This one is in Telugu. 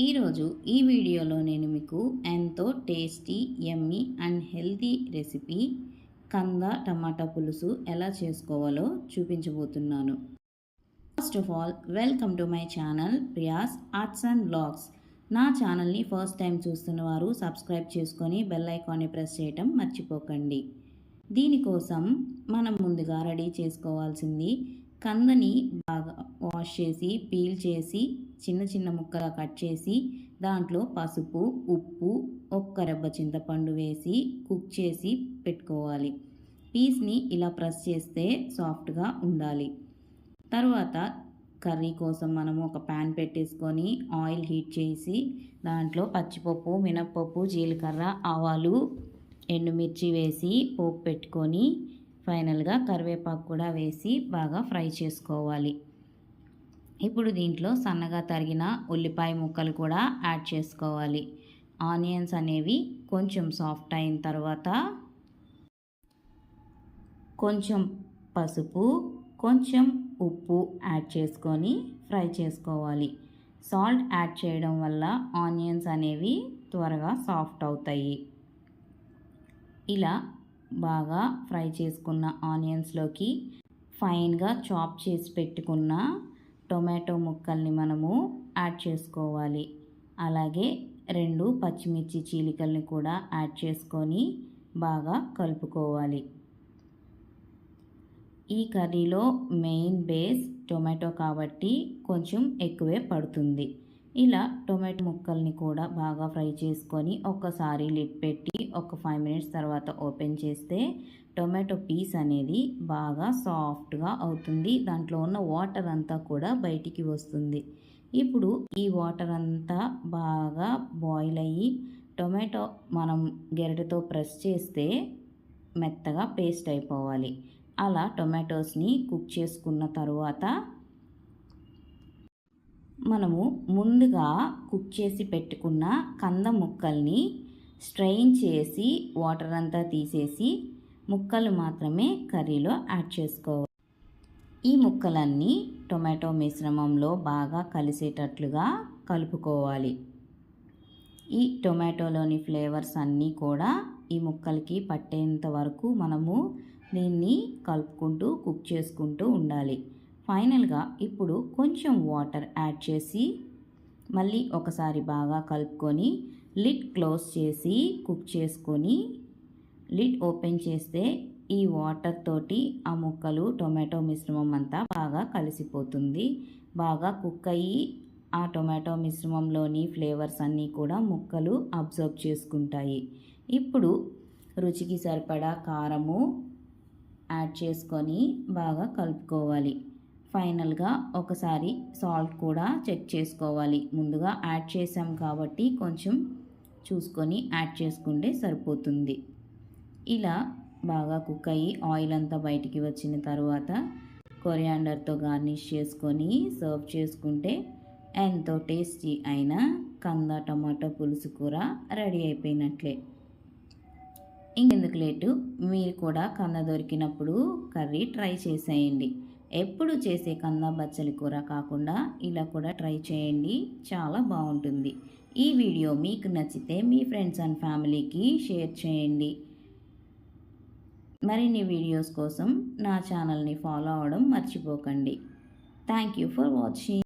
ఈరోజు ఈ వీడియోలో నేను మీకు ఎంతో tasty yummy and healthy recipe కంద టమాటా పులుసు ఎలా చేసుకోవాలో చూపించబోతున్నాను. First of all welcome to my channel Priya's arts and blogs. నా ఛానల్ని ఫస్ట్ టైం చూస్తున్న వారు సబ్స్క్రైబ్ చేసుకొని బెల్ ఐకాన్ని ప్రెస్ చేయటం మర్చిపోకండి. దీనికోసం మనం ముందుగా రెడీ చేసుకోవాల్సింది కందని బాగా వాష్ చేసి పీల్ చేసి చిన్న చిన్న ముక్కలా కట్ చేసి దాంట్లో పసుపు ఉప్పు ఒక్క రెబ్బ చింతపండు వేసి కుక్ చేసి పెట్టుకోవాలి. పీస్ని ఇలా ప్రెస్ చేస్తే సాఫ్ట్గా ఉండాలి. తర్వాత కర్రీ కోసం మనము ఒక ప్యాన్ పెట్టేసుకొని ఆయిల్ హీట్ చేసి దాంట్లో పచ్చిపప్పు మినప్పప్పు జీలకర్ర ఆవాలు ఎండుమిర్చి వేసి పోపు పెట్టుకొని ఫైనల్గా కరివేపాకు కూడా వేసి బాగా ఫ్రై చేసుకోవాలి. ఇప్పుడు దీంట్లో సన్నగా తరిగిన ఉల్లిపాయ ముక్కలు కూడా యాడ్ చేసుకోవాలి. ఆనియన్స్ అనేవి కొంచెం సాఫ్ట్ అయిన తర్వాత కొంచెం పసుపు కొంచెం ఉప్పు యాడ్ చేసుకొని ఫ్రై చేసుకోవాలి. సాల్ట్ యాడ్ చేయడం వల్ల ఆనియన్స్ అనేవి త్వరగా సాఫ్ట్ అవుతాయి. ఇలా బాగా ఫ్రై చేసుకున్న ఆనియన్స్లోకి ఫైన్గా చాప్ చేసి పెట్టుకున్న టొమాటో ముక్కల్ని మనము యాడ్ చేసుకోవాలి. అలాగే 2 పచ్చిమిర్చి చీలికల్ని కూడా యాడ్ చేసుకొని బాగా కలుపుకోవాలి. ఈ కర్రీలో మెయిన్ బేస్ టొమాటో కాబట్టి కొంచెం ఎక్కువే పడుతుంది. ఇలా టొమాటో ముక్కల్ని కూడా బాగా ఫ్రై చేసుకొని ఒక్కసారి లిడ్ పెట్టి ఒక 5 మినిట్స్ తర్వాత ఓపెన్ చేస్తే టొమాటో పీస్ అనేది బాగా సాఫ్ట్గా అవుతుంది. దాంట్లో ఉన్న వాటర్ అంతా కూడా బయటికి వస్తుంది. ఇప్పుడు ఈ వాటర్ అంతా బాగా బాయిల్ అయ్యి టొమాటో మనం గెరటితో ప్రెస్ చేస్తే మెత్తగా పేస్ట్ అయిపోవాలి. అలా టొమాటోస్ని కుక్ చేసుకున్న తర్వాత మనము ముందుగా కుక్ చేసి పెట్టుకున్న కంద ముక్కల్ని స్ట్రెయిన్ చేసి వాటర్ అంతా తీసేసి ముక్కలు మాత్రమే కర్రీలో యాడ్ చేసుకోవాలి. ఈ ముక్కలన్నీ టొమాటో మిశ్రమంలో బాగా కలిసేటట్లుగా కలుపుకోవాలి. ఈ టొమాటోలోని ఫ్లేవర్స్ అన్నీ కూడా ఈ ముక్కలకి పట్టేంత వరకు మనము దీన్ని కలుపుకుంటూ కుక్ చేసుకుంటూ ఉండాలి. ఫైనల్గా ఇప్పుడు కొంచెం వాటర్ యాడ్ చేసి మళ్ళీ ఒకసారి బాగా కలుపుకొని లిడ్ క్లోజ్ చేసి కుక్ చేసుకొని లిడ్ ఓపెన్ చేస్తే ఈ వాటర్ తోటి ఆ ముక్కలు టొమాటో మిశ్రమం అంతా బాగా కలిసిపోతుంది. బాగా కుక్ అయ్యి ఆ టొమాటో మిశ్రమంలోని ఫ్లేవర్స్ అన్నీ కూడా ముక్కలు అబ్జర్వ్ చేసుకుంటాయి. ఇప్పుడు రుచికి సరిపడా కారము యాడ్ చేసుకొని బాగా కలుపుకోవాలి. ఫైనల్గా ఒకసారి సాల్ట్ కూడా చెక్ చేసుకోవాలి. ముందుగా యాడ్ చేసాం కాబట్టి కొంచెం చూసుకొని యాడ్ చేసుకుంటే సరిపోతుంది. ఇలా బాగా కుక్ అయ్యి ఆయిల్ అంతా బయటికి వచ్చిన తర్వాత కొరియాండర్తో గార్నిష్ చేసుకొని సర్వ్ చేసుకుంటే ఎంతో టేస్టీ అయిన కంద టమాటో పులుసు కూర రెడీ అయిపోయినట్లే. ఇంకెందుకు లేటు, మీరు కూడా కంద దొరికినప్పుడు కర్రీ ట్రై చేసేయండి. ఎప్పుడు చేసే కంద బచ్చలి కూర కాకుండా ఇలా కూడా ట్రై చేయండి, చాలా బాగుంటుంది. ఈ వీడియో మీకు నచ్చితే మీ ఫ్రెండ్స్ అండ్ ఫ్యామిలీకి షేర్ చేయండి. మరిన్ని వీడియోస్ కోసం నా ఛానల్ని ఫాలో అవ్వడం మర్చిపోకండి. Thank you for watching.